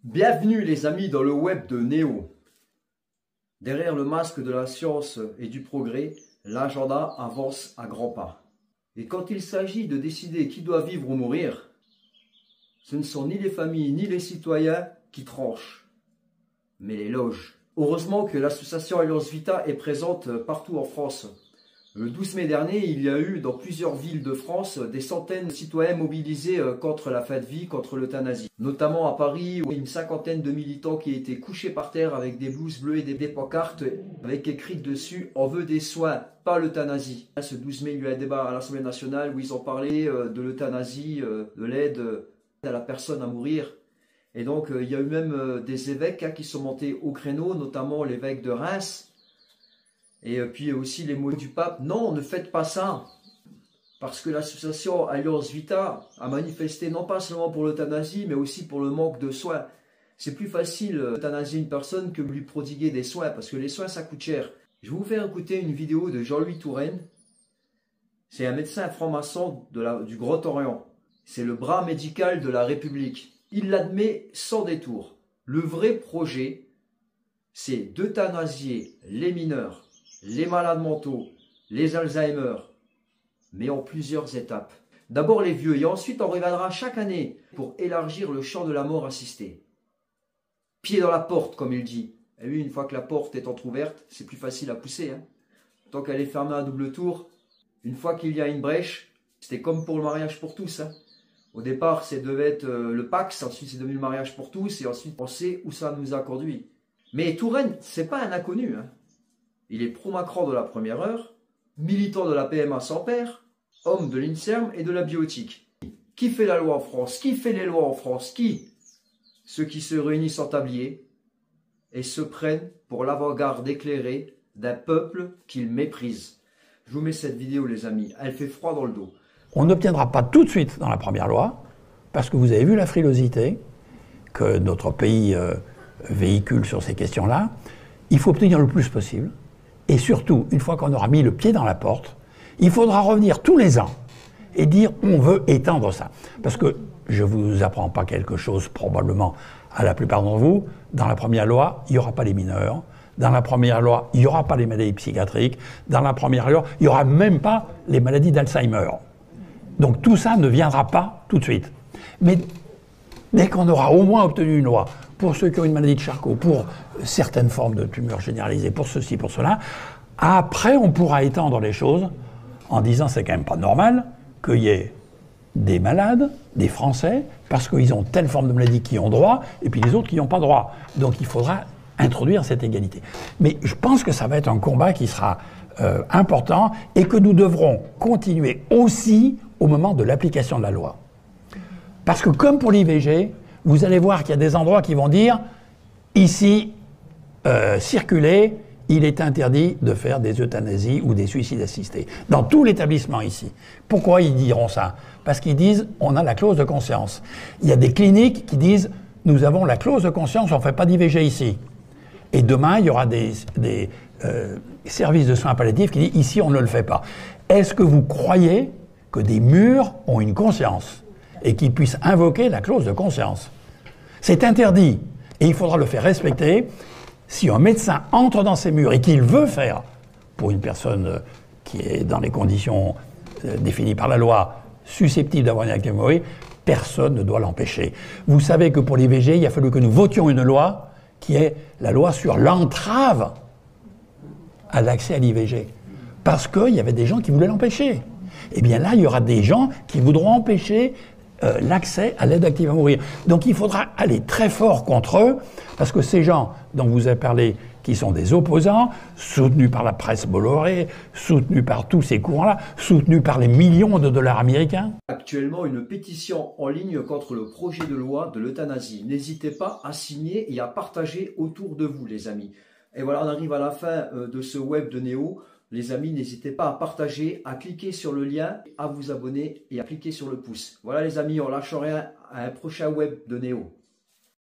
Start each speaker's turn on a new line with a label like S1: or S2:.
S1: Bienvenue les amis dans le web de Néo. Derrière le masque de la science et du progrès, l'agenda avance à grands pas. Et quand il s'agit de décider qui doit vivre ou mourir, ce ne sont ni les familles ni les citoyens qui tranchent, mais les loges. Heureusement que l'association Alliance Vita est présente partout en France. Le 12 mai dernier, il y a eu dans plusieurs villes de France des centaines de citoyens mobilisés contre la fin de vie, contre l'euthanasie. Notamment à Paris, où il y a une cinquantaine de militants qui étaient couchés par terre avec des blouses bleues et des pancartes avec écrit dessus « On veut des soins, pas l'euthanasie ». Ce 12 mai, il y a eu un débat à l'Assemblée nationale où ils ont parlé de l'euthanasie, de l'aide à la personne à mourir. Et donc, il y a eu même des évêques qui sont montés au créneau, notamment l'évêque de Reims. Et puis aussi les mots du pape, non, ne faites pas ça. Parce que l'association Alliance Vita a manifesté non pas seulement pour l'euthanasie, mais aussi pour le manque de soins. C'est plus facile d'euthanasier une personne que de lui prodiguer des soins, parce que les soins, ça coûte cher. Je vais vous faire écouter une vidéo de Jean-Louis Touraine. C'est un médecin franc-maçon du Grand Orient. C'est le bras médical de la République. Il l'admet sans détour. Le vrai projet, c'est d'euthanasier les mineurs, les malades mentaux, les Alzheimer, mais en plusieurs étapes. D'abord les vieux et ensuite on reviendra chaque année pour élargir le champ de la mort assistée. Pied dans la porte, comme il dit. Et oui, une fois que la porte est entrouverte, c'est plus facile à pousser. Tant qu'elle est fermée à double tour, une fois qu'il y a une brèche, c'était comme pour le mariage pour tous. Au départ, ça devait être le Pax, ensuite c'est devenu le mariage pour tous, et ensuite on sait où ça nous a conduit. Mais Touraine, c'est pas un inconnu. Il est pro-Macron de la première heure, militant de la PMA sans père, homme de l'INSERM et de la bioéthique. Qui fait la loi en France? Qui fait les lois en France? Qui? Ceux qui se réunissent en tablier et se prennent pour l'avant-garde éclairée d'un peuple qu'ils méprisent. Je vous mets cette vidéo les amis, elle fait froid dans le dos.
S2: On n'obtiendra pas tout de suite dans la première loi, parce que vous avez vu la frilosité que notre pays véhicule sur ces questions-là. Il faut obtenir le plus possible. Et surtout, une fois qu'on aura mis le pied dans la porte, il faudra revenir tous les ans et dire on veut étendre ça. Parce que je ne vous apprends pas quelque chose, probablement à la plupart d'entre vous, dans la première loi, il n'y aura pas les mineurs. Dans la première loi, il n'y aura pas les maladies psychiatriques. Dans la première loi, il n'y aura même pas les maladies d'Alzheimer. Donc tout ça ne viendra pas tout de suite. Mais dès qu'on aura au moins obtenu une loi pour ceux qui ont une maladie de Charcot, pour certaines formes de tumeurs généralisées, pour ceci, pour cela, après on pourra étendre les choses en disant c'est quand même pas normal qu'il y ait des malades, des Français, parce qu'ils ont telle forme de maladie qui ont droit, et puis les autres qui n'ont pas droit. Donc il faudra introduire cette égalité. Mais je pense que ça va être un combat qui sera important et que nous devrons continuer aussi au moment de l'application de la loi. Parce que comme pour l'IVG, vous allez voir qu'il y a des endroits qui vont dire ici, circuler, il est interdit de faire des euthanasies ou des suicides assistés. Dans tout l'établissement ici. Pourquoi ils diront ça? Parce qu'ils disent on a la clause de conscience. Il y a des cliniques qui disent nous avons la clause de conscience, on ne fait pas d'IVG ici. Et demain, il y aura des services de soins palliatifs qui disent ici on ne le fait pas. Est-ce que vous croyez que des murs ont une conscience et qu'ils puissent invoquer la clause de conscience? C'est interdit et il faudra le faire respecter. Si un médecin entre dans ces murs et qu'il veut faire, pour une personne qui est dans les conditions définies par la loi, susceptible d'avoir une activité mourir, personne ne doit l'empêcher. Vous savez que pour l'IVG, il a fallu que nous votions une loi qui est la loi sur l'entrave à l'accès à l'IVG. Parce qu'il y avait des gens qui voulaient l'empêcher. Eh bien là, il y aura des gens qui voudront empêcher l'accès à l'aide active à mourir. Donc il faudra aller très fort contre eux, parce que ces gens dont vous avez parlé, qui sont des opposants, soutenus par la presse Bolloré, soutenus par tous ces courants-là, soutenus par les millions de dollars américains.
S1: Actuellement, une pétition en ligne contre le projet de loi de l'euthanasie. N'hésitez pas à signer et à partager autour de vous, les amis. Et voilà, on arrive à la fin de ce web de Néo. Les amis, n'hésitez pas à partager, à cliquer sur le lien, à vous abonner et à cliquer sur le pouce. Voilà les amis, on lâche rien à un prochain web de Néo.